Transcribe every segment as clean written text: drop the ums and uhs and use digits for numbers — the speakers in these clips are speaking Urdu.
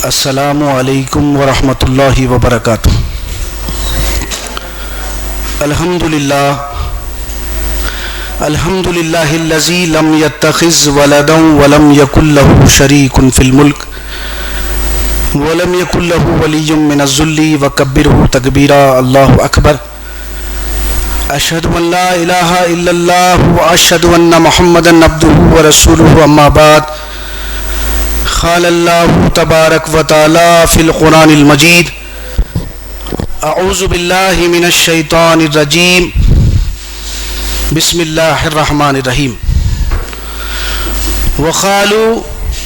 السلام علیکم ورحمۃ اللہ وبرکاتہ۔ الحمد للہ الذی لم یتخذ ولدا ولم یکن لہ شریک فی الملک ولم یکن لہ ولی من الذل وکبرہ تکبیرا۔ اللہ اکبر۔ اشہد ان لا الہ الا اللہ واشہد ان محمدا عبدہ ورسولہ، اما بعد۔ قال اللہ تبارک و تعالی فی القرآن المجید: اعوذ باللہ من الشیطان الرجیم، بسم اللہ الرحمن الرحیم۔ وقالوا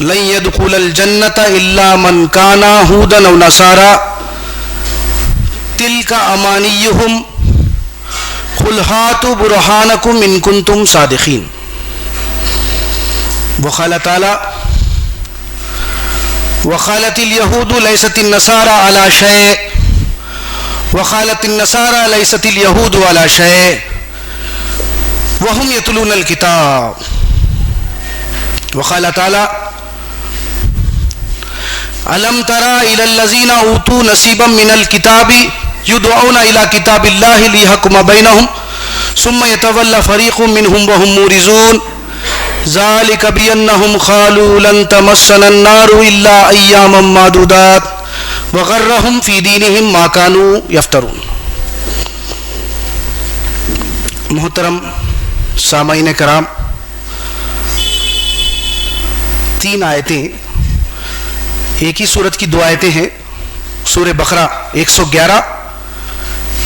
لن يدخل الجنة الا من كان هودا او نصارى تلك امانيهم قل هاتوا برهانكم ان كنتم صادقين۔ وقال تعالی: وقالت اليهود ليست النصارى على شيء وقالت النصارى ليست اليهود على شيء وهم يتلون الكتاب۔ وقال تعالى: ألم ترى إلى الذين أوتوا نصيبا من الكتاب يدعون إلى كتاب الله ليحكم بينهم ثم يتولى فريق منهم وهم معرضون ذلك بأنهم قالوا لن تمسنا النار إلا أياما معدودات وغرهم في دينهم ما كانوا يفترون۔ محترم سامعین کرام، تین آیتیں، ایک ہی سورت کی دو آیتیں ہیں، سورہ بقرہ 111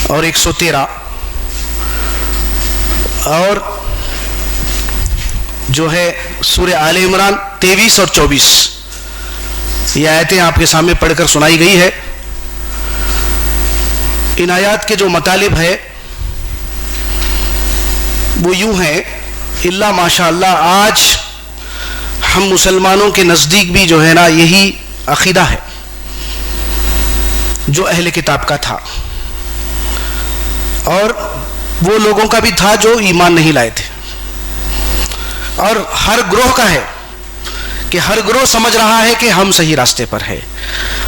اور 113، اور جو ہے سورہ آل عمران 23 اور 24۔ یہ آیتیں آپ کے سامنے پڑھ کر سنائی گئی ہے۔ ان آیات کے جو مطالب ہے وہ یوں ہیں، اللہ ماشاء اللہ آج ہم مسلمانوں کے نزدیک بھی جو ہے نا یہی عقیدہ ہے جو اہل کتاب کا تھا، اور وہ لوگوں کا بھی تھا جو ایمان نہیں لائے تھے، اور ہر گروہ کا ہے کہ ہر گروہ سمجھ رہا ہے کہ ہم صحیح راستے پر ہے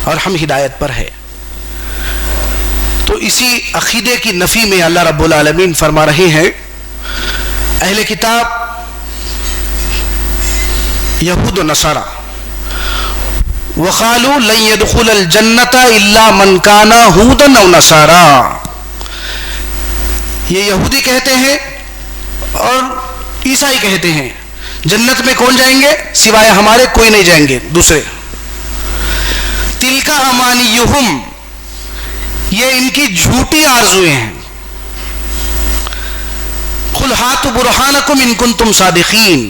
اور ہم ہدایت پر ہے۔ تو اسی عقیدے کی نفی میں اللہ رب العالمین فرما رہے ہیں، اہل کتاب یہود و نصارہ وقالوا لن يدخل الجنة الا من كان هودا او نصارى، یہ یہودی کہتے ہیں اور عیسائی کہتے ہیں جنت میں کون جائیں گے سوائے ہمارے، کوئی نہیں جائیں گے دوسرے۔ تلک امانیہم، یہ ان کی جھوٹی آرزویں ہیں۔ قل ہاتوا برہانکم ان کنتم صادقین،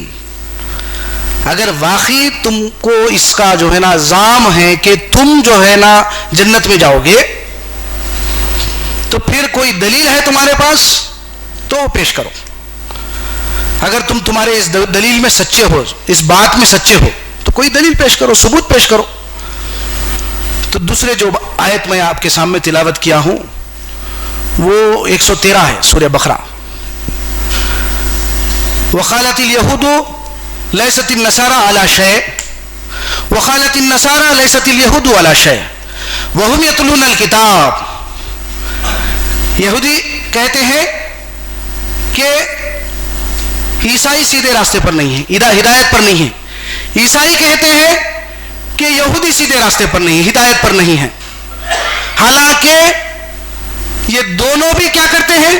اگر واقعی تم کو اس کا جو ہے نا زعم ہے کہ تم جو ہے نا جنت میں جاؤ گے، تو پھر کوئی دلیل ہے تمہارے پاس تو پیش کرو۔ اگر تم تمہارے اس دلیل میں سچے ہو، اس بات میں سچے ہو، تو کوئی دلیل پیش کرو، ثبوت پیش کرو۔ تو دوسرے جو آیت میں آپ کے سامنے تلاوت کیا ہوں وہ 113 ہے، سورہ بقرہ۔ وقالت اليهود ليست النصارى على شيء وقالت النصارى ليست اليهود على شيء وهم يتلون الكتاب۔ یہودی کہتے ہیں کہ عیسائی سیدھے راستے پر نہیں ہیں، ہدایت پر نہیں ہیں۔ عیسائی کہتے ہیں کہ یہودی سیدھے راستے پر نہیں ہیں، ہدایت پر نہیں ہیں، حالانکہ یہ دونوں بھی کیا کرتے ہیں؟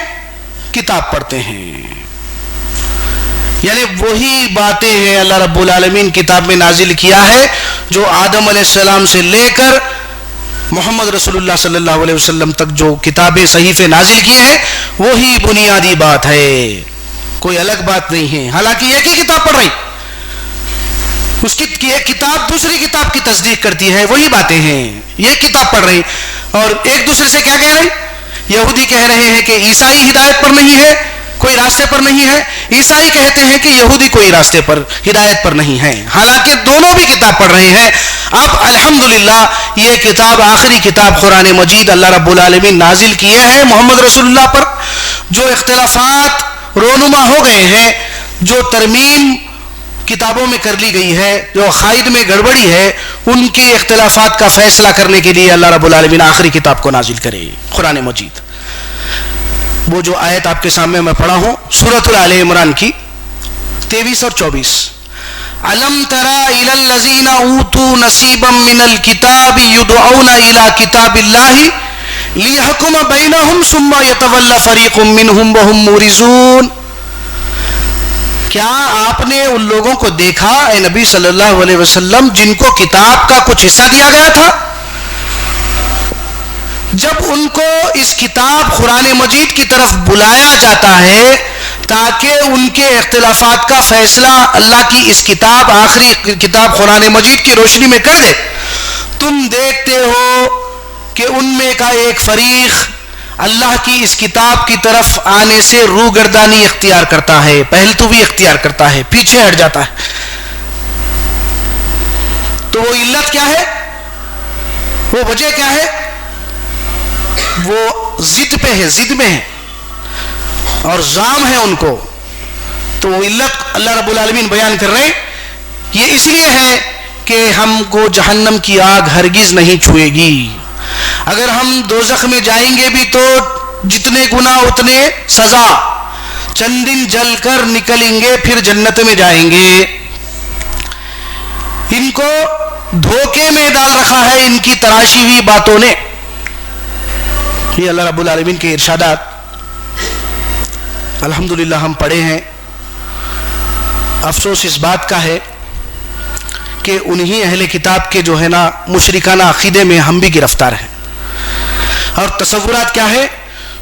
کتاب پڑھتے ہیں۔ یعنی وہی باتیں ہیں اللہ رب العالمین کتاب میں نازل کیا ہے جو آدم علیہ السلام سے لے کر محمد رسول اللہ صلی اللہ علیہ وسلم تک جو کتابیں صحیفے نازل کیے ہیں، وہی بنیادی بات ہے، کوئی الگ بات نہیں ہے۔ حالانکہ ایک ہی کتاب پڑھ رہی، اس کی ایک کتاب دوسری کتاب کی تصدیق کرتی ہے، وہی باتیں ہیں، یہ کتاب پڑھ رہی، اور ایک دوسرے سے کیا کہہ رہے ہیں؟ یہودی کہہ رہے ہیں کہ عیسائی ہدایت پر نہیں ہے، کوئی راستے پر نہیں ہے، عیسائی کہتے ہیں کہ یہودی کوئی راستے پر ہدایت پر نہیں ہے، حالانکہ دونوں بھی کتاب پڑھ رہے ہیں۔ اب الحمدللہ یہ کتاب، آخری کتاب قرآن مجید اللہ رب العالمین نازل کیے ہیں محمد رسول اللہ پر، جو اختلافات رونما ہو گئے ہیں، جو ترمیم کتابوں میں کر لی گئی ہے، جو عقائد میں گڑبڑی ہے ان کے اختلافات کا فیصلہ کرنے کے لیے اللہ رب العالمین آخری کتاب کو نازل کرے، قرآن مجید۔ وہ جو آیت آپ کے سامنے میں پڑھا ہوں سورۃ آل عمران کی 23 اور 24، الم تر الی الذین اوتوا نصیبا من الکتاب یدعون الی کتاب اللہ لیحکم بینہم ثم یتولی فریق منہم وہم معرضون۔ کیا آپ نے ان لوگوں کو دیکھا اے نبی صلی اللہ علیہ وسلم جن کو کتاب کا کچھ حصہ دیا گیا تھا؟ جب ان کو اس کتاب قرآن مجید کی طرف بلایا جاتا ہے تاکہ ان کے اختلافات کا فیصلہ اللہ کی اس کتاب، آخری کتاب قرآن مجید کی روشنی میں کر دے، تم دیکھتے ہو کہ ان میں کا ایک فریق اللہ کی اس کتاب کی طرف آنے سے روگردانی اختیار کرتا ہے، پہلتوی اختیار کرتا ہے، پیچھے ہٹ جاتا ہے۔ تو وہ علت کیا ہے، وہ وجہ کیا ہے؟ وہ ضد پہ ہے، ضد میں ہے اور زام ہے ان کو۔ تو وہ علت اللہ رب العالمین بیان کر رہے ہیں، یہ اس لیے ہے کہ ہم کو جہنم کی آگ ہرگز نہیں چھوئے گی۔ اگر ہم دوزخ میں جائیں گے بھی تو جتنے گناہ اتنے سزا، چند دن جل کر نکلیں گے پھر جنت میں جائیں گے۔ ان کو دھوکے میں ڈال رکھا ہے ان کی تراشی ہوئی باتوں نے۔ یہ اللہ رب العالمین کے ارشادات الحمدللہ ہم پڑھے ہیں۔ افسوس اس بات کا ہے کہ انہی اہل کتاب کے جو ہے نا مشرکانہ عقیدے میں ہم بھی گرفتار ہیں، اور تصورات کیا ہے،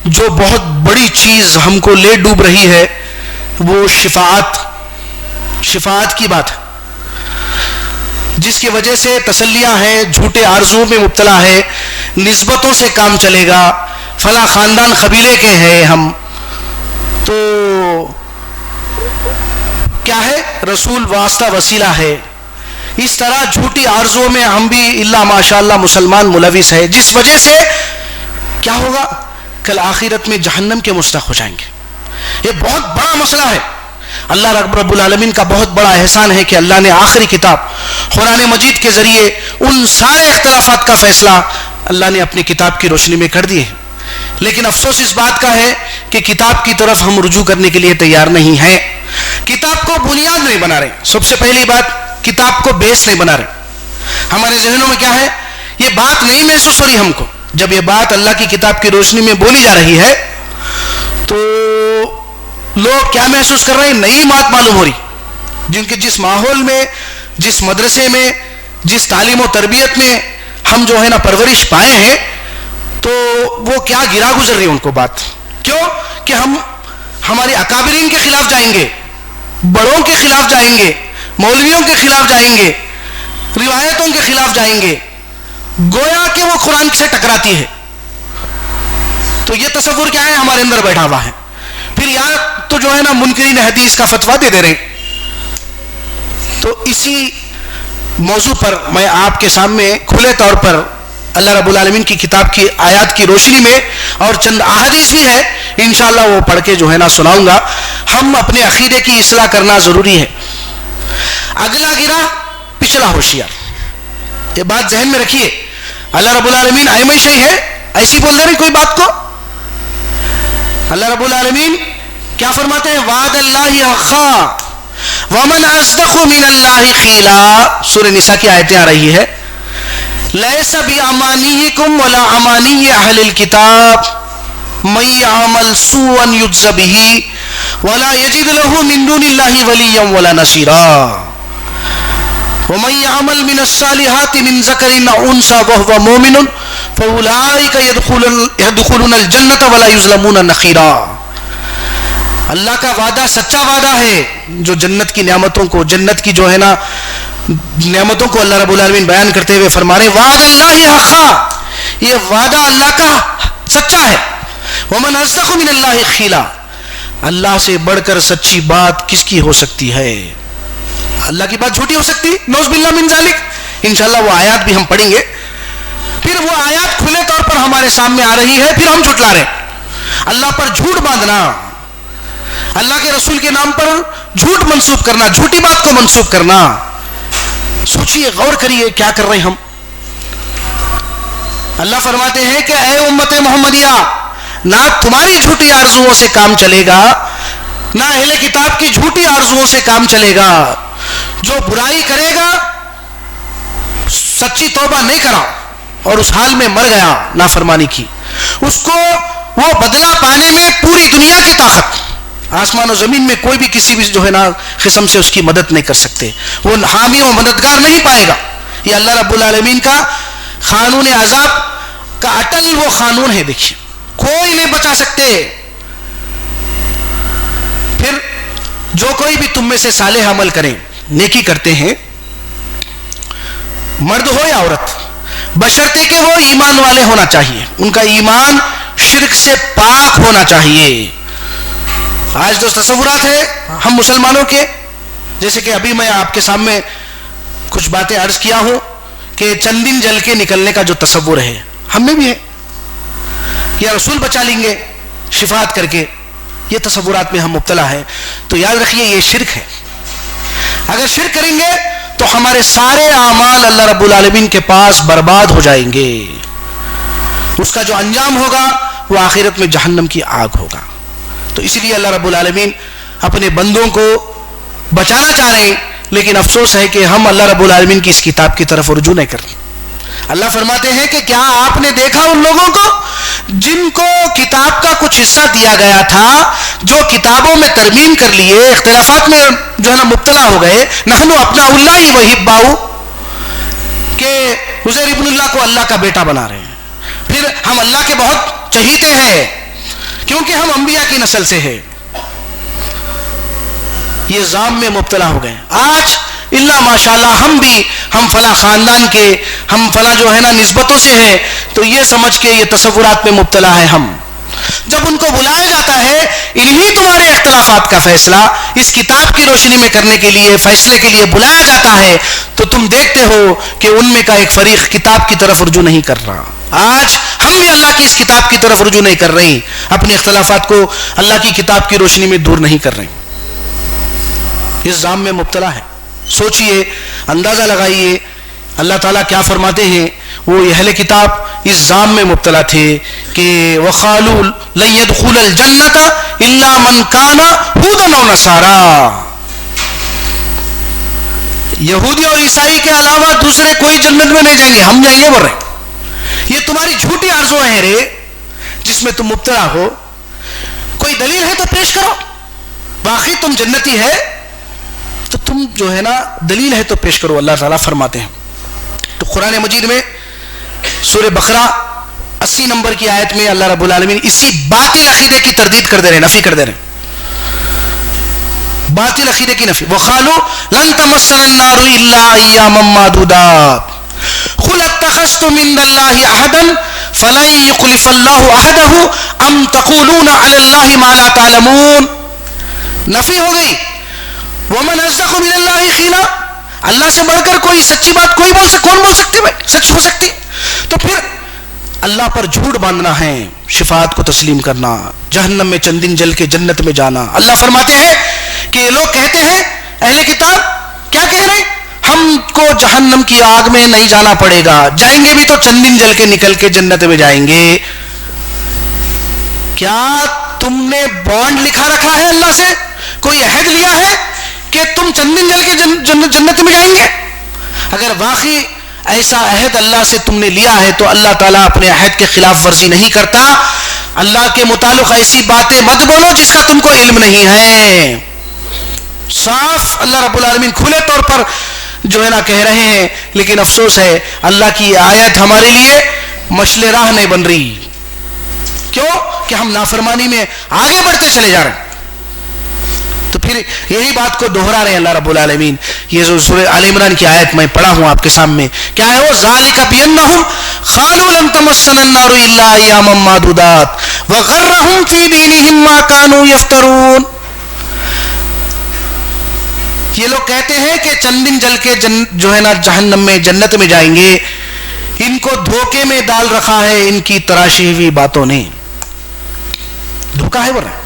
جو بہت بڑی چیز ہم کو لے ڈوب رہی ہے وہ شفاعت کی بات ہے، جس کی وجہ سے تسلیاں ہیں، جھوٹے آرزوؤں میں مبتلا ہے، نسبتوں سے کام چلے گا، فلاں خاندان قبیلے کے ہیں ہم، تو کیا ہے، رسول واسطہ وسیلہ ہے۔ اس طرح جھوٹی آرزوؤں میں ہم بھی اللہ ماشاءاللہ مسلمان ملوث ہے، جس وجہ سے کیا ہوگا، کل آخرت میں جہنم کے مستحق ہو جائیں گے۔ یہ بہت بڑا مسئلہ ہے۔ اللہ رب العالمین کا بہت بڑا احسان ہے کہ اللہ نے آخری کتاب قرآن مجید کے ذریعے ان سارے اختلافات کا فیصلہ اللہ نے اپنی کتاب کی روشنی میں کر دیے ہیں۔ لیکن افسوس اس بات کا ہے کہ کتاب کی طرف ہم رجوع کرنے کے لیے تیار نہیں ہیں، کتاب کو بنیاد نہیں بنا رہے۔ سب سے پہلی بات، کتاب کو بیس نہیں بنا رہے۔ ہمارے ذہنوں میں کیا ہے، یہ بات نہیں محسوس ہو رہی ہم کو۔ جب یہ بات اللہ کی کتاب کی روشنی میں بولی جا رہی ہے تو لوگ کیا محسوس کر رہے ہیں، نئی بات معلوم ہو رہی، جن کے جس ماحول میں، جس مدرسے میں، جس تعلیم و تربیت میں ہم جو ہے نا پرورش پائے ہیں، تو وہ کیا گرا گزر رہی ہے ان کو بات۔ کیوں کہ ہم ہماری اکابرین کے خلاف جائیں گے، بڑوں کے خلاف جائیں گے، مولویوں کے خلاف جائیں گے، روایتوں کے خلاف جائیں گے، گویا کہ وہ قرآن سے ٹکراتی ہے۔ تو یہ تصور کیا ہے، ہمارے اندر بیٹھا ہوا ہے۔ پھر یہاں تو جو ہے نا منکرین حدیث کا فتویٰ دے رہے ہیں۔ تو اسی موضوع پر میں آپ کے سامنے کھلے طور پر اللہ رب العالمین کی کتاب کی آیات کی روشنی میں اور چند احادیث بھی ہے، انشاءاللہ وہ پڑھ کے جو ہے نا سناؤں گا۔ ہم اپنے عقیدے کی اصلاح کرنا ضروری ہے۔ اگلا گرا پچھلا ہوشیار، یہ بات ذہن میں رکھیے۔ اللہ رب العالمین ائمہ شیء ہے، ایسی بول دے رہے کوئی بات کو۔ اللہ رب العالمین کیا فرماتے ہیں، وعد اللہ حقا ومن اصدق من اللہ قیلا۔ سورہ نساء کی آیتیں آ رہی ہے، لیس بامانیکم ولا امانی اہل الکتاب من یعمل سوءا یجز به ولا یجد له من دون اللہ ولیا ولا نصیرا ومن يعمل من الصالحات من ذكر أو أنثى وهو مؤمن فأولئك يدخلون الجنة ولا يظلمون نقيرا۔ اللہ کا وعدہ سچا وعدہ ہے، جو جنت کی نعمتوں کو، جنت کی جو ہے نا نعمتوں کو اللہ رب العالمین بیان کرتے ہوئے فرما رہے وعد اللہ حقا، یہ وعدہ اللہ کا سچا ہے۔ ومن اصدق من اللہ قیلا، اللہ سے بڑھ کر سچی بات کس کی ہو سکتی ہے؟ اللہ کی بات جھوٹی ہو سکتی؟ نعوذ باللہ من ذالک۔ انشاءاللہ وہ آیات بھی ہم پڑھیں گے۔ پھر وہ آیات کھلے طور پر ہمارے سامنے آ رہی ہے، پھر ہم جھٹلا رہے ہیں۔ اللہ پر جھوٹ باندھنا، اللہ کے رسول کے نام پر جھوٹ منسوب کرنا، جھوٹی بات کو منسوب کرنا، سوچئے، غور کریے کیا کر رہے ہیں ہم. اللہ فرماتے ہیں کہ اے امت محمدیہ، نہ تمہاری جھوٹی آرزوؤں سے کام چلے گا، نہ اہل کتاب کی جھوٹی آرزوؤں سے کام چلے گا. جو برائی کرے گا، سچی توبہ نہیں کرا اور اس حال میں مر گیا نافرمانی کی، اس کو وہ بدلہ پانے میں پوری دنیا کی طاقت، آسمان و زمین میں کوئی بھی کسی بھی جو ہے نا قسم سے اس کی مدد نہیں کر سکتے، وہ حامی و مددگار نہیں پائے گا. یہ اللہ رب العالمین کا قانون عذاب کا اٹل وہ قانون ہے. دیکھیے، کوئی نہیں بچا سکتے. پھر جو کوئی بھی تم میں سے صالح عمل کریں، نیکی کرتے ہیں، مرد ہو یا عورت، بشرطے کہ وہ ایمان والے ہونا چاہیے، ان کا ایمان شرک سے پاک ہونا چاہیے. آج جو تصورات ہیں ہم مسلمانوں کے، جیسے کہ ابھی میں آپ کے سامنے کچھ باتیں عرض کیا ہوں کہ چند دن جل کے نکلنے کا جو تصور ہے ہم میں بھی ہے، یا رسول بچا لیں گے شفاعت کر کے، یہ تصورات میں ہم مبتلا ہیں. تو یاد رکھیے یہ شرک ہے. اگر شرک کریں گے تو ہمارے سارے اعمال اللہ رب العالمین کے پاس برباد ہو جائیں گے. اس کا جو انجام ہوگا وہ آخرت میں جہنم کی آگ ہوگا. تو اس لیے اللہ رب العالمین اپنے بندوں کو بچانا چاہ رہے ہیں، لیکن افسوس ہے کہ ہم اللہ رب العالمین کی اس کتاب کی طرف رجوع نہیں کر رہے. اللہ فرماتے ہیں کہ کیا آپ نے دیکھا ان لوگوں کو جن کو کتاب کا کچھ حصہ دیا گیا تھا، جو کتابوں میں ترمیم کر لیے، اختلافات میں جو ہے نا مبتلا ہو گئے. نحن اپنا اللہ وحباؤ، کہ عزیر ابن اللہ کو اللہ کا بیٹا بنا رہے ہیں. پھر ہم اللہ کے بہت چہیتے ہیں کیونکہ ہم انبیاء کی نسل سے ہیں. یہ زام میں مبتلا ہو گئے. آج اللہ ماشاءاللہ ہم فلاں خاندان کے، ہم فلاں جو ہے نا نسبتوں سے ہیں، تو یہ سمجھ کے یہ تصورات میں مبتلا ہے ہم. جب ان کو بلایا جاتا ہے انہی تمہارے اختلافات کا فیصلہ اس کتاب کی روشنی میں کرنے کے لیے، فیصلے کے لیے بلایا جاتا ہے، تو تم دیکھتے ہو کہ ان میں کا ایک فریق کتاب کی طرف رجوع نہیں کر رہا. آج ہم بھی اللہ کی اس کتاب کی طرف رجوع نہیں کر رہے، اپنے اختلافات کو اللہ کی کتاب کی روشنی میں دور نہیں کر رہے. اس زام میں مبتلا ہے. سوچئے، اندازہ لگائیے اللہ تعالیٰ کیا فرماتے ہیں. وہ اہل کتاب اس زام میں مبتلا تھے کہ وَقَالُوا لَن يَدْخُلَ الْجَنَّةَ إِلَّا مَنْ كَانَ هُودًا أَوْ نَصَارَىٰ، یہودی اور عیسائی کے علاوہ دوسرے کوئی جنت میں نہیں جائیں گے. ہم جائیں گے بول رہے ہیں. یہ تمہاری جھوٹی آرزو ہیں رے جس میں تم مبتلا ہو. کوئی دلیل ہے تو پیش کرو. باقی تم جنتی ہے تو تم جو ہے نا دلیل ہے تو پیش کرو. اللہ تعالیٰ فرماتے ہیں. تو قرآن مجید میں سورہ بقرہ 80 نمبر کی آیت میں اللہ رب العالمین اسی باطل عقیدے کی تردید کر دے رہے ہیں، نفی کر دے رہے ہیں. باطل عقیدے کی نفی. وَقَالُوا لَن تَمَسَّنَا النَّارُ إِلَّا أَيَّامًا مَّعْدُودَاتٍ قُلْ اتَّخَذْتُم مِّن اللَّهِ عَهْدًا فَلَن يُخْلِفَ اللَّهُ عَهْدَهُ أَمْ تَقُولُونَ عَلَى اللَّهِ مَا لَا تَعْلَمُونَ. نفی ہو گئی. وَمَنْ أَصْدَقُ مِنَ اللَّهِ قِيلًا. اللہ سے بڑھ کر کوئی سچی بات کون بول سکتے بھائی؟ سچ ہو سکتی. تو پھر اللہ پر جھوٹ باندھنا ہے، شفاعت کو تسلیم کرنا، جہنم میں چند دن جل کے جنت میں جانا. اللہ فرماتے ہیں کہ یہ لوگ کہتے ہیں، اہل کتاب کیا کہہ رہے ہیں، ہم کو جہنم کی آگ میں نہیں جانا پڑے گا، جائیں گے بھی تو چند دن جل کے نکل کے جنت میں جائیں گے. کیا تم نے بانڈ لکھا رکھا ہے اللہ سے؟ کوئی عہد لیا ہے کہ تم چند دن جل کے جنت میں جائیں گے؟ اگر واقعی ایسا عہد اللہ سے تم نے لیا ہے تو اللہ تعالیٰ اپنے عہد کے خلاف ورزی نہیں کرتا. اللہ کے متعلق ایسی باتیں مت بولو جس کا تم کو علم نہیں ہے. صاف اللہ رب العالمین کھلے طور پر جو ہے نا کہہ رہے ہیں، لیکن افسوس ہے اللہ کی آیت ہمارے لیے مشل راہ نہیں بن رہی. کیوں؟ کہ ہم نافرمانی میں آگے بڑھتے چلے جا رہے ہیں. تو پھر یہی بات کو دہرا رہے ہیں اللہ رب العالمین. یہ جو سورہ آل عمران کی آیت میں پڑھا ہوں آپ کے سامنے، کیا ہے وہ؟ ذالک بانہم قالوا لن تمسنا النار الا ایاما معدودات وغرہم فی دینہم ما کانوا یفترون. یہ لوگ کہتے ہیں کہ چند دن جل کے جو ہے نا جہنم میں جنت میں جائیں گے. ان کو دھوکے میں ڈال رکھا ہے ان کی تراشی ہوئی باتوں نے. دھوکا ہے بول رہے.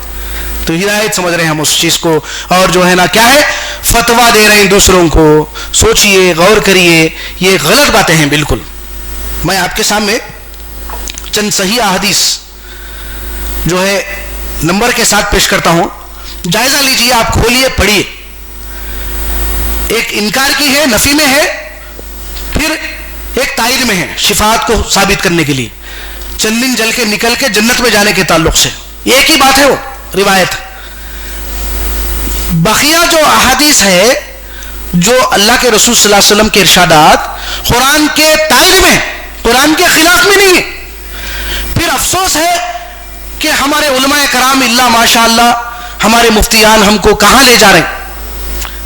تو ہدایت سمجھ رہے ہیں ہم اس چیز کو، اور جو ہے نا کیا ہے فتوا دے رہے ہیں دوسروں کو. سوچئے، غور کریے، یہ غلط باتیں ہیں بالکل. میں آپ کے سامنے چند صحیح احادیث جو ہے نمبر کے ساتھ پیش کرتا ہوں، جائزہ لیجئے، آپ کھولیے، پڑھیے. ایک انکار کی ہے، نفی میں ہے، پھر ایک تائید میں ہے، شفاعت کو ثابت کرنے کے لیے، چندن جل کے نکل کے جنت میں جانے کے تعلق سے. ایک ہی بات ہے، وہ روایت. بقیہ جو احادیث ہے، جو اللہ کے رسول صلی اللہ علیہ وسلم کے ارشادات قرآن کے تائید میں، قرآن کے خلاف میں نہیں ہے. پھر افسوس ہے کہ ہمارے علماء کرام اللہ ماشاء اللہ، ہمارے مفتیان ہم کو کہاں لے جا رہے ہیں.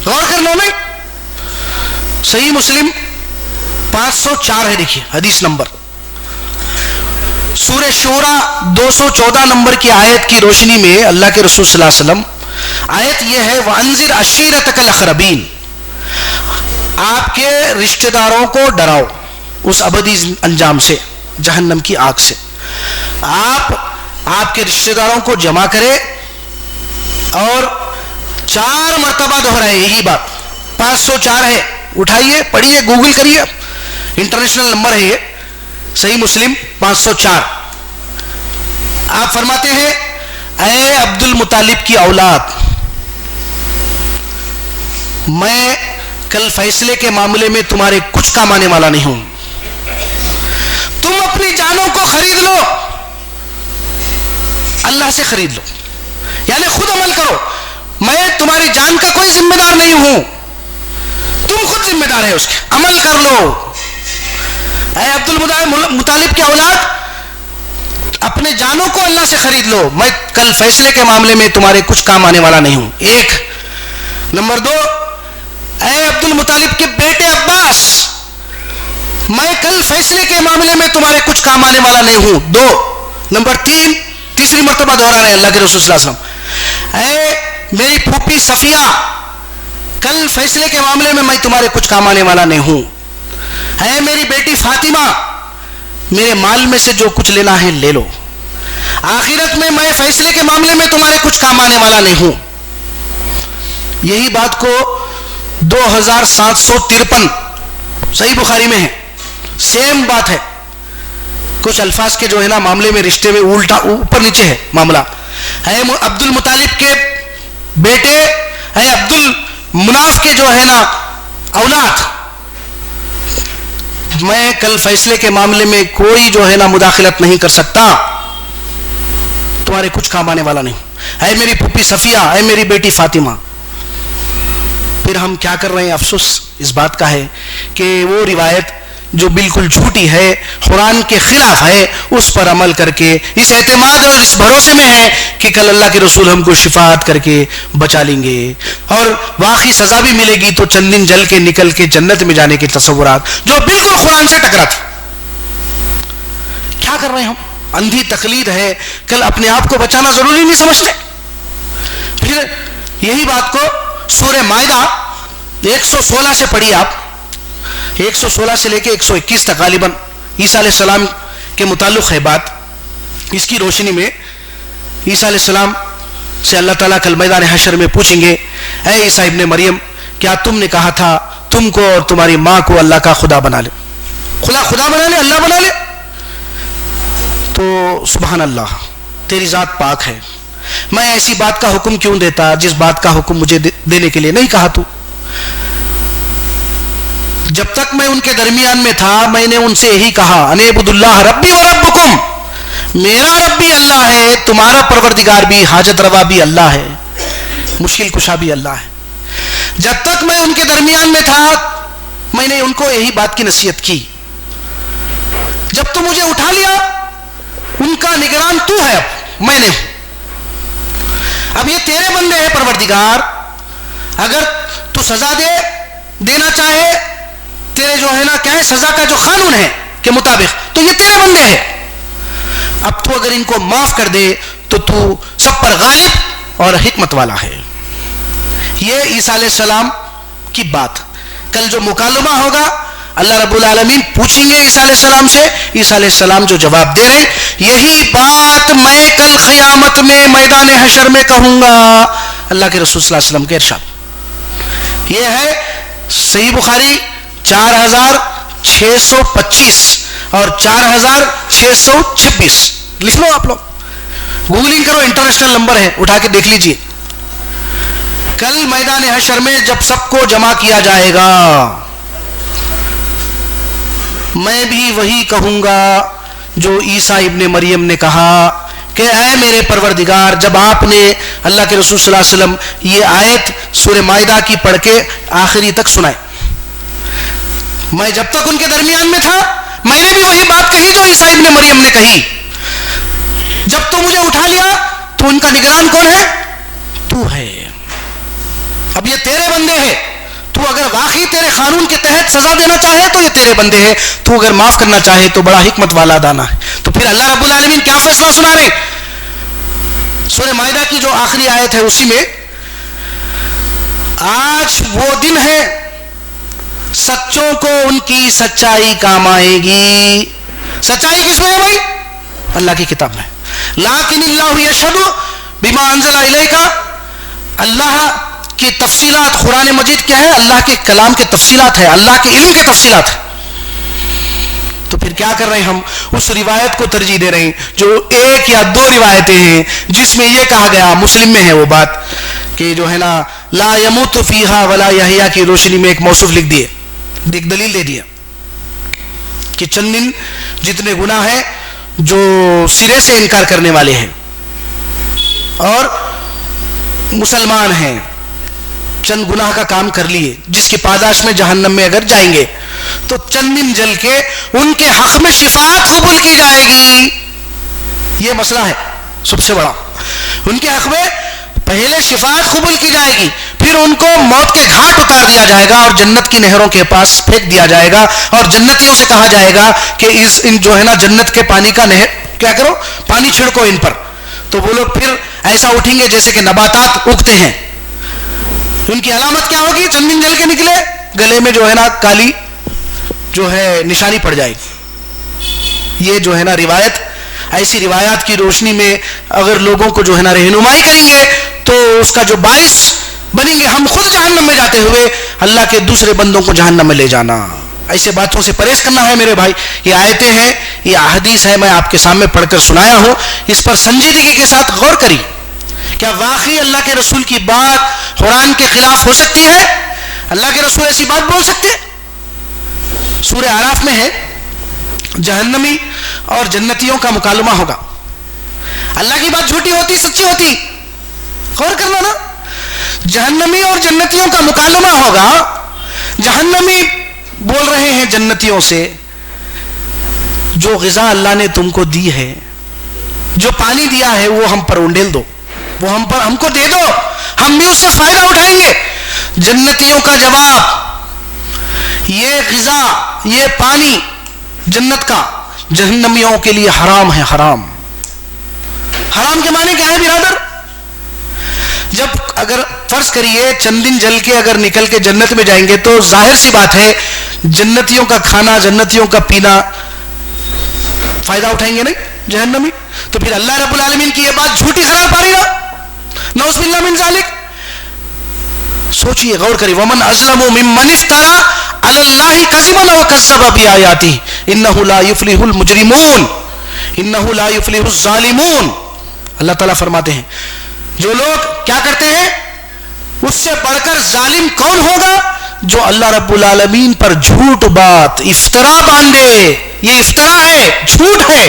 غور کر لو. میں صحیح مسلم 504 ہے، دیکھیے حدیث نمبر. سورہ شورى 214 نمبر کی آیت کی روشنی میں اللہ کے رسول صلی اللہ علیہ وسلم، آیت یہ ہے وَأَنذِرْ عَشِيرَتَكَ الْأَقْرَبِينَ، آپ کے رشتہ داروں کو ڈراؤ اس ابدی انجام سے، جہنم کی آگ سے. آپ کے رشتہ داروں کو جمع کرے اور 4 مرتبہ دہرائے یہی بات. 504 ہے، اٹھائیے، پڑھیے، گوگل کریے، انٹرنیشنل نمبر ہے یہ، صحیح مسلم 504. آپ فرماتے ہیں اے عبد المطالب کی اولاد، میں کل فیصلے کے معاملے میں تمہارے کچھ کام آنے والا نہیں ہوں. تم اپنی جانوں کو خرید لو، اللہ سے خرید لو، یعنی خود عمل کرو. میں تمہاری جان کا کوئی ذمہ دار نہیں ہوں، تم خود ذمہ دار ہے اس کے، عمل کر لو. اے عبد المطالب کی اولاد، اپنے جانوں کو اللہ سے خرید لو، میں کل فیصلے کے معاملے میں تمہارے کچھ کام آنے والا نہیں ہوں. ایک. نمبر 2، اے عبد المطالب کے بیٹے عباس، میں کل فیصلے کے معاملے میں تمہارے کچھ کام آنے والا نہیں ہوں. 2. نمبر 3، تیسری مرتبہ دہرا رہے ہیں اللہ کے رسول صلی اللہ علیہ وسلم، اے میری پھوپھی صفیہ، کل فیصلے کے معاملے میں تمہارے کچھ کام آنے والا نہیں ہوں. اے میری بیٹی فاطمہ، میرے مال میں سے جو کچھ لینا ہے لے لو، آخرت میں فیصلے کے معاملے میں تمہارے کچھ کام آنے والا نہیں ہوں. یہی بات کو 2753 صحیح بخاری میں ہے، سیم بات ہے. کچھ الفاظ کے جو ہے نا معاملے میں، رشتے میں الٹا اوپر نیچے ہے معاملہ. اے عبد المطالب کے بیٹے، اے عبد المناف کے جو ہے نا اولاد، میں کل فیصلے کے معاملے میں کوئی جو ہے نا مداخلت نہیں کر سکتا، تمہارے کچھ کام آنے والا نہیں. اے میری پھوپھی صفیہ، اے میری بیٹی فاطمہ. پھر ہم کیا کر رہے ہیں؟ افسوس اس بات کا ہے کہ وہ روایت جو بالکل جھوٹی ہے، قرآن کے خلاف ہے، اس پر عمل کر کے اس اعتماد اور اس بھروسے میں ہے کہ کل اللہ کے رسول ہم کو شفاعت کر کے بچا لیں گے اور واقعی سزا بھی ملے گی تو چند دن جل کے نکل کے جنت میں جانے کے تصورات جو بالکل قرآن سے ٹکراتے. کیا کر رہے ہیں ہم؟ اندھی تقلید ہے. کل اپنے آپ کو بچانا ضروری نہیں سمجھتے. پھر یہی بات کو سورہ مائدہ 116 سے پڑھی آپ، 116 سے لے کے 121 تک غالباً عیسیٰ علیہ السلام کے متعلق ہے بات. اس کی روشنی میں عیسیٰ علیہ السلام سے اللہ تعالیٰ کل میدان حشر میں پوچھیں گے، اے عیسیٰ ابن مریم، کیا تم نے کہا تھا تم کو اور تمہاری ماں کو اللہ کا خدا بنا لے؟ خدا بنا لے، اللہ بنا لے. تو سبحان اللہ، تیری ذات پاک ہے، میں ایسی بات کا حکم کیوں دیتا جس بات کا حکم مجھے دینے کے لیے نہیں کہا تو. جب تک میں ان کے درمیان میں تھا میں نے ان سے یہی کہا، انعبد اللہ ربی و ربکم، میرا رب بھی اللہ ہے، تمہارا پروردگار بھی، حاجت روا بھی اللہ ہے، مشکل کشا بھی اللہ ہے. جب تک میں ان کے درمیان میں تھا میں نے ان کو یہی بات کی نصیحت کی. جب تو مجھے اٹھا لیا، ان کا نگران تو ہے، اب میں نے، اب یہ تیرے بندے ہیں پروردگار، اگر تو سزا دینا چاہے، تیرے جو ہے نا کیا ہے سزا کا جو قانون ہے کے مطابق، تو یہ تیرے بندے ہیں. اب تو اگر ان کو معاف کر دے تو تو سب پر غالب اور حکمت والا ہے. یہ عیسیٰ علیہ السلام کی بات. کل جو مکالمہ ہوگا اللہ رب العالمین پوچھیں گے عیسیٰ علیہ السلام سے، عیسیٰ علیہ السلام جو جواب دے رہے ہیں، یہی بات میں کل قیامت میں میدان حشر میں کہوں گا. اللہ کے رسول صلی اللہ علیہ وسلم کے ارشاد یہ ہے. صحیح بخاری 4625 اور 4626. لکھ لو آپ لوگ, گوگلنگ کرو, انٹرنیشنل نمبر ہے, اٹھا کے دیکھ لیجئے. کل میدان حشر میں جب سب کو جمع کیا جائے گا, میں بھی وہی کہوں گا جو عیسیٰ ابن مریم نے کہا کہ اے میرے پروردگار, جب آپ نے اللہ کے رسول صلی اللہ علیہ وسلم یہ آیت سورہ مائدہ کی پڑھ کے آخری تک سنائے, میں جب تک ان کے درمیان میں تھا میں نے بھی وہی بات کہی جو عیسیٰ ابن مریم نے کہی. جب تو مجھے اٹھا لیا تو ان کا نگران کون ہے؟ تو ہے. اب یہ تیرے بندے ہیں, تو اگر واقعی تیرے قانون کے تحت سزا دینا چاہے تو یہ تیرے بندے ہیں, تو اگر معاف کرنا چاہے تو بڑا حکمت والا دانا ہے. تو پھر اللہ رب العالمین کیا فیصلہ سنا رہے؟ سورہ مائدہ کی جو آخری آیت ہے اسی میں, آج وہ دن ہے سچوں کو ان کی سچائی کام آئے گی. سچائی کس میں ہے بھائی؟ اللہ کی کتاب میں. لیکن اللہ یشہد بما انزل الیک, اللہ کی تفصیلات, قرآن مجید کیا ہے؟ اللہ کے کلام کے تفصیلات ہے, اللہ کے علم کے تفصیلات ہے. تو پھر کیا کر رہے ہیں ہم؟ اس روایت کو ترجیح دے رہے ہیں جو ایک یا دو روایتیں ہیں جس میں یہ کہا گیا, مسلم میں ہے وہ بات کہ جو ہے نا لا یموت فیہا ولا یحیا کی روشنی میں ایک موصوف لکھ دیے, ایک دلیل دے دیا کہ چند دن جتنے گناہ ہیں جو سرے سے انکار کرنے والے ہیں اور مسلمان ہیں, چند گناہ کا کام کر لیے جس کی پاداش میں جہنم میں اگر جائیں گے تو چند دن جل کے ان کے حق میں شفاعت قبول کی جائے گی. یہ مسئلہ ہے سب سے بڑا. ان کے حق میں پہلے شفاعت قبول کی جائے گی, پھر ان کو موت کے گھاٹ اتار دیا جائے گا اور جنت کی نہروں کے پاس پھینک دیا جائے گا, اور جنتیوں سے کہا جائے گا کہ ان جو ہے نا جنت کے پانی کا نہر کیا کرو, پانی چھڑکو ان پر. تو وہ لوگ پھر ایسا اٹھیں گے جیسے کہ نباتات اگتے ہیں. ان کی علامت کیا ہوگی؟ چند دن جل کے نکلے, گلے میں جو ہے نا کالی جو ہے نشانی پڑ جائے گی. یہ جو ہے نا روایت, ایسی روایات کی روشنی میں اگر لوگوں کو جو ہے نا رہنمائی کریں گے تو اس کا جو باعث بنیں گے ہم خود جہنم میں جاتے ہوئے اللہ کے دوسرے بندوں کو جہنم میں لے جانا. ایسے باتوں سے پرہیز کرنا ہے میرے بھائی. یہ آیتیں ہیں, یہ احادیث ہے, میں آپ کے سامنے پڑھ کر سنایا ہوں, اس پر سنجیدگی کے ساتھ غور کریے. کیا واقعی اللہ کے رسول کی بات قرآن کے خلاف ہو سکتی ہے؟ اللہ کے رسول ایسی بات بول سکتے؟ سورہ اعراف میں ہے جہنمی اور جنتیوں کا مکالمہ ہوگا. اللہ کی بات جھوٹی ہوتی سچی ہوتی؟ غور کرنا نا. جہنمی اور جنتیوں کا مکالمہ ہوگا. جہنمی بول رہے ہیں جنتیوں سے, جو غذا اللہ نے تم کو دی ہے, جو پانی دیا ہے وہ ہم پر انڈیل دو, وہ ہم کو دے دو, ہم بھی اس سے فائدہ اٹھائیں گے. جنتیوں کا جواب, یہ غذا, یہ پانی جنت کا جہنمیوں کے لیے حرام ہے. حرام, حرام کے معنی کیا ہے برادر؟ جب اگر فرض کریے چند دن جل کے اگر نکل کے جنت میں جائیں گے تو ظاہر سی بات ہے جنتیوں کا کھانا, جنتیوں کا پینا فائدہ اٹھائیں گے نہیں جہنمی. تو پھر اللہ رب العالمین کی یہ بات جھوٹی قرار پا رہی نا, نعوذ باللہ من ذالک. سوچئے, غور کریے. ومن اظلم ممن افترى علی اللہ کذبا وکذب بآیاتہ انہ لا یفلح المجرمون انہ لا یفلح الظالمون. اللہ تعالیٰ فرماتے ہیں جو لوگ کیا کرتے ہیں, اس سے بڑھ کر ظالم کون ہوگا؟ جو اللہ رب العالمین پر جھوٹ بات افطرا باندھے. یہ افطرا ہے, جھوٹ ہے.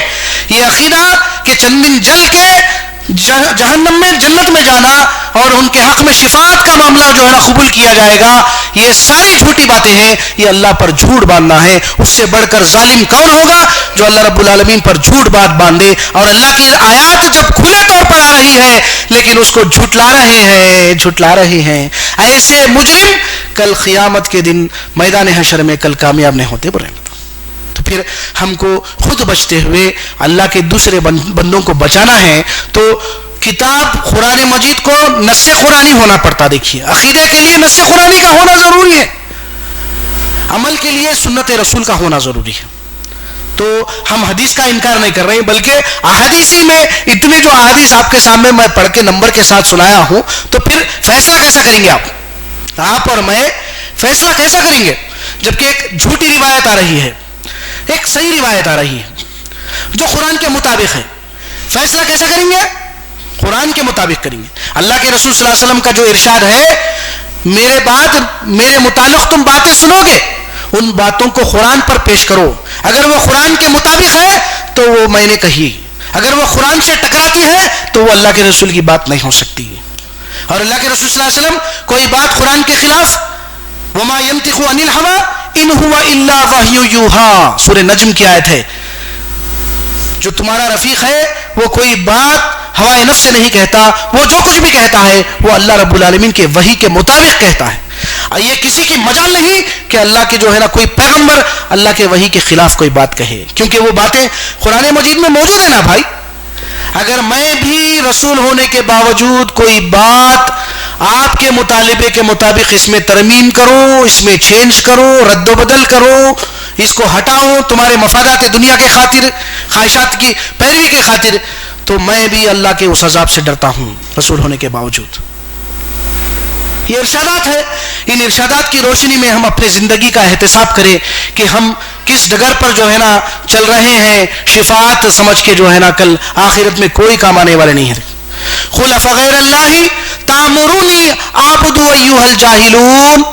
یہ عقیدہ کہ چند دن جل کے جہنم میں جنت میں جانا اور ان کے حق میں شفاعت کا معاملہ جو ہے نا قبول کیا جائے گا, یہ ساری جھوٹی باتیں ہیں. یہ اللہ پر جھوٹ باندھنا ہے. اس سے بڑھ کر ظالم کون ہوگا؟ جو اللہ رب العالمین پر جھوٹ بات باندھے اور اللہ کی آیات جب کھلے طور پر آ رہی ہے لیکن اس کو جھٹلا رہے ہیں. ایسے مجرم کل قیامت کے دن میدان حشر میں کل کامیاب نہیں ہوتے برے. تو پھر ہم کو خود بچتے ہوئے اللہ کے دوسرے بندوں کو بچانا ہے تو کتاب قرآن مجید کو نص قرآنی ہونا پڑتا. دیکھیے, عقیدے کے لیے نص قرآنی کا ہونا ضروری ہے, عمل کے لیے سنت رسول کا ہونا ضروری ہے. تو ہم حدیث کا انکار نہیں کر رہے ہیں بلکہ احادیثی میں اتنے جو احادیث آپ کے سامنے میں پڑھ کے نمبر کے ساتھ سنایا ہوں, تو پھر فیصلہ کیسا کریں گے آپ اور میں فیصلہ کیسا کریں گے جبکہ ایک جھوٹی روایت آ رہی ہے، ایک صحیح روایت آ رہی ہے جو قرآن کے مطابق ہے؟ فیصلہ کیسا کریں گے؟ قرآن کے مطابق کریں گے۔ اللہ کے رسول صلی اللہ علیہ وسلم کا جو ارشاد ہے، میرے متعلق تم باتیں سنو گے، ان باتوں کو قرآن پر پیش کرو، اگر وہ قرآن کے مطابق ہے تو وہ میں نے کہی، اگر وہ قرآن سے ٹکراتی ہے تو وہ اللہ کے رسول کی بات نہیں ہو سکتی۔ اور اللہ کے رسول صلی اللہ علیہ وسلم کوئی بات قرآن کے خلاف، وما ينطق عن الهوى ان هو الا وحی یوحی، سورہ نجم کی آیت ہے، جو تمہارا رفیق ہے وہ کوئی بات ہوائے نفس سے نہیں کہتا، وہ جو کچھ بھی کہتا ہے وہ اللہ رب العالمین کے وحی کے مطابق کہتا ہے۔ یہ کسی کی مجال نہیں کہ اللہ کے جو ہے نا کوئی پیغمبر اللہ کے وحی کے خلاف کوئی بات کہے، کیونکہ وہ باتیں قرآن مجید میں موجود ہے نا بھائی۔ اگر میں بھی رسول ہونے کے باوجود کوئی بات آپ کے مطالبے کے مطابق اس میں ترمیم کروں، اس میں چینج کروں، رد و بدل کروں، اس کو ہٹاؤں تمہارے مفادات دنیا کے خاطر، خواہشات کی پیروی کے خاطر، تو میں بھی اللہ کے اس عذاب سے ڈرتا ہوں رسول ہونے کے باوجود۔ یہ ارشادات ہے، ان ارشادات کی روشنی میں ہم اپنے زندگی کا احتساب کریں کہ ہم کس ڈگر پر جو ہے نا چل رہے ہیں، شفاعت سمجھ کے جو ہے نا کل آخرت میں کوئی کام آنے والے نہیں ہے۔ قل افغیر اللہ تأمرونی اعبد ایھا الجاہلون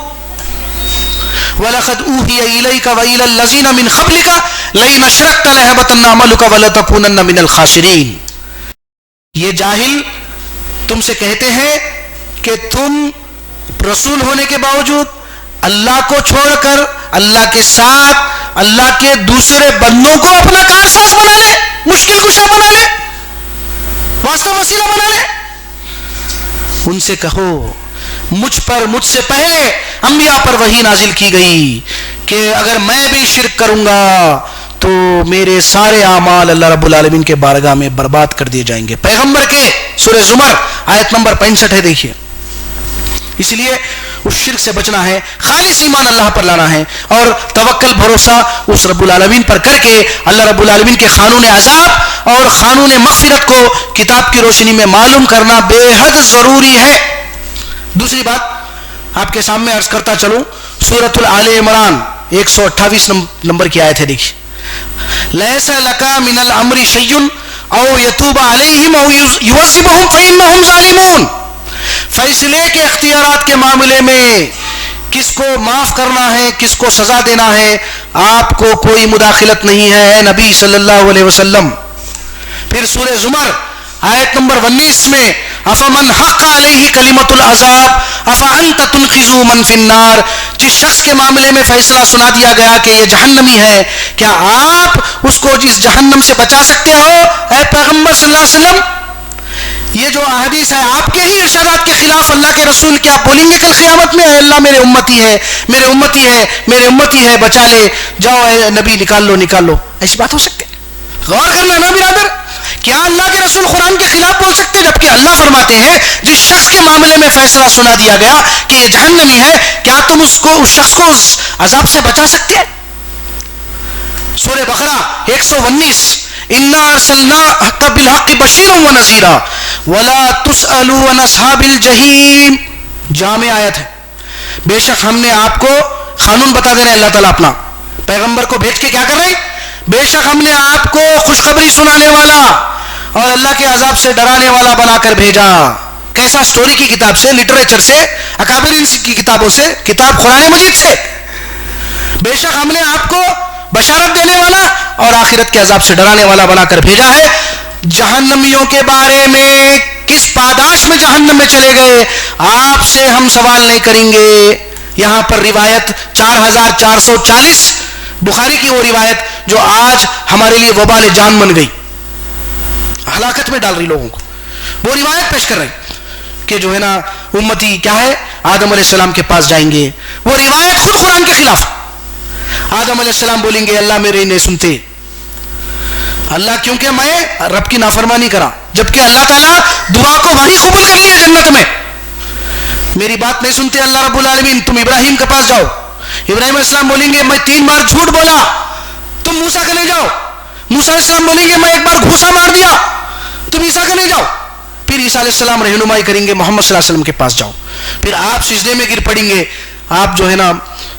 وَلَقَدْ أُوحِيَ إِلَيْكَ وَإِلَى الَّذِينَ مِنْ قَبْلِكَ لَئِنْ أَشْرَكْتَ لَيَحْبَطَنَّ عَمَلُكَ وَلَتَكُونَنَّ مِنَ الْخَاسِرِينَ۔ یہ جاہل تم سے کہتے ہیں کہ تم رسول ہونے کے باوجود اللہ کو چھوڑ کر اللہ کے ساتھ اللہ کے دوسرے بندوں کو اپنا کارساز بنا لے، مشکل کشا بنا لے، واسطہ وسیلہ بنا لے۔ ان سے کہو مجھ سے پہلے انبیاء پر وحی نازل کی گئی کہ اگر میں بھی شرک کروں گا تو میرے سارے اعمال اللہ رب العالمین کے بارگاہ میں برباد کر دیے جائیں گے۔ پیغمبر کے سورہ زمر آیت نمبر 65 ہے، دیکھیے۔ اس لیے اس شرک سے بچنا ہے، خالص ایمان اللہ پر لانا ہے، اور توکل بھروسہ اس رب العالمین پر کر کے اللہ رب العالمین کے قانون عذاب اور قانون مغفرت کو کتاب کی روشنی میں معلوم کرنا بے حد ضروری ہے۔ دوسری بات آپ کے سامنے عرض کرتا چلوں، سورۃ آل عمران 128 نمبر کی آیت ہے، دیکھیے۔ لیس لک من الامر شیء او یتوب علیہم او یعذبہم فانہم ظالمون۔ فیصلے کے اختیارات کے معاملے میں کس کو معاف کرنا ہے، کس کو سزا دینا ہے، آپ کو کوئی مداخلت نہیں ہے اے نبی صلی اللہ علیہ وسلم۔ پھر سورہ زمر آیت نمبر 19 میں افمن حق علیہ کلمۃ العذاب افانت تنقذ من فی النار، جس شخص کے معاملے میں فیصلہ سنا دیا گیا کہ یہ جہنمی ہے، کیا آپ اس کو اس جہنم سے بچا سکتے ہو اے پیغمبر صلی اللہ علیہ وسلم؟ یہ جو احادیث ہے آپ کے ہی ارشادات کے خلاف اللہ کے رسول کیا بولیں گے کل قیامت میں؟ اے اللہ میرے امتی ہے، میرے امتی ہے، میرے امتی ہے، بچا لے، جاؤ اے نبی نکال لو نکال لو۔ ایسی بات ہو سکتی ہے؟ غور کرنا نا برادر، کیا اللہ کے رسول قرآن کے خلاف بول سکتے؟ جبکہ اللہ فرماتے ہیں جس شخص کے معاملے میں فیصلہ سنا دیا گیا کہ یہ جہنمی ہے، کیا تم اس شخص کو اس عذاب سے بچا سکتے ہیں؟ سورہ بقرہ 119 انا ارسلناک بالحق بشیرا ونذیرا ولا تسألوا عن اصحاب الجحیم، جامع آیت ہے۔ بے شک ہم نے آپ کو قانون بتا دے رہے ہیں اللہ تعالیٰ اپنا، پیغمبر کو بھیج کے کیا کر رہے ہیں؟ بے شک ہم نے آپ کو خوشخبری سنانے والا اور اللہ کے عذاب سے ڈرانے والا بنا کر بھیجا۔ کیسا؟ سٹوری کی کتاب سے، لٹریچر سے، اکابرین کی کتابوں سے، کتاب قرآن مجید سے۔ بے شک ہم نے آپ کو بشارت دینے والا اور آخرت کے عذاب سے ڈرانے والا بنا کر بھیجا ہے۔ جہنمیوں کے بارے میں کس پاداش میں جہنم میں چلے گئے آپ سے ہم سوال نہیں کریں گے۔ یہاں پر روایت 4440 بخاری کی وہ روایت جو آج ہمارے لیے وبال جان بن گئی، ہلاکت میں ڈال رہی لوگوں کو، وہ روایت پیش کر رہے ہیں کہ جو ہے نا امتی کیا ہے، آدم علیہ السلام کے پاس جائیں گے۔ وہ روایت خود قرآن کے خلاف۔ آدم علیہ السلام بولیں گے اللہ میرے نہیں سنتے، اللہ کیونکہ میں رب کی نافرمانی کرا، جبکہ اللہ تعالیٰ دعا کو وہی قبول کر لیا جنت میں، میری بات نہیں سنتے اللہ رب العالمین، تم ابراہیم کے پاس جاؤ۔ ابراہیم علیہ السلام بولیں گے میں 3 بار جھوٹ بولا، تم موسیٰ کے لے جاؤ۔ موسیٰ علیہ السلام بولیں گے میں 1 بار گھوسا مار دیا، تم عیسیٰ کے لے جاؤ۔ پھر عیسیٰ علیہ السلام رہنمائی کریں گے محمد صلی اللہ علیہ وسلم کے پاس جاؤ۔ پھر آپ سجدے میں گر پڑیں گے، آپ جو ہے نا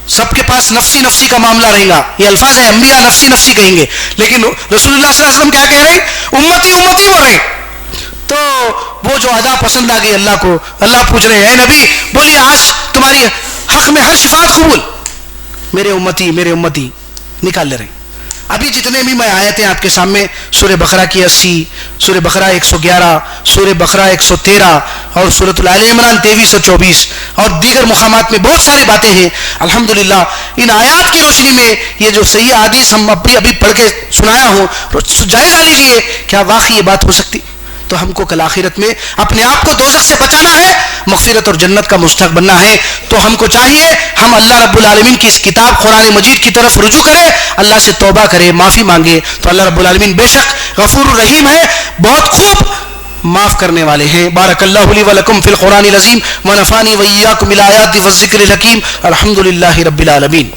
سب کے پاس نفسی نفسی کا معاملہ رہے گا. یہ الفاظ ہے انبیاء نفسی نفسی کہیں گے, لیکن رسول اللہ صلی اللہ علیہ وسلم کیا کہہ رہے ہیں؟ امتی امتی بول رہے ہیں. تو وہ جو ادا پسند آ گئی اللہ کو, اللہ پوچھ رہے ہیں اے نبی بولیے آج تمہاری حق میں ہر شفاعت قبول. میرے امتی نکال لے رہے ہیں. ابھی جتنے بھی میں آیتیں آپ کے سامنے سورہ بقرہ کی 80, سورہ بقرہ 111, سورہ بقرہ 113 اور سورۃ آل عمران 23 اور 24 اور دیگر مقامات میں بہت ساری باتیں ہیں. الحمدللہ ان آیات کی روشنی میں یہ جو صحیح حدیث ہم ابھی پڑھ کے سنایا ہوں, جائزہ لیجئے کیا واقعی یہ بات ہو سکتی؟ تو ہم کو کل آخرت میں اپنے آپ کو دوزخ سے بچانا ہے, مغفرت اور جنت کا مستحق بننا ہے. تو ہم کو چاہیے ہم اللہ رب العالمین کی اس کتاب قرآن مجید کی طرف رجوع کریں, اللہ سے توبہ کرے, معافی مانگے. تو اللہ رب العالمین بے شک غفور الرحیم ہے, بہت خوب معاف کرنے والے ہیں. بارک اللہ لی و لکم فی القرآن العظیم ونفعنی و ایاکم بالآیات والذکر الحکیم. الحمدللہ رب العالمین.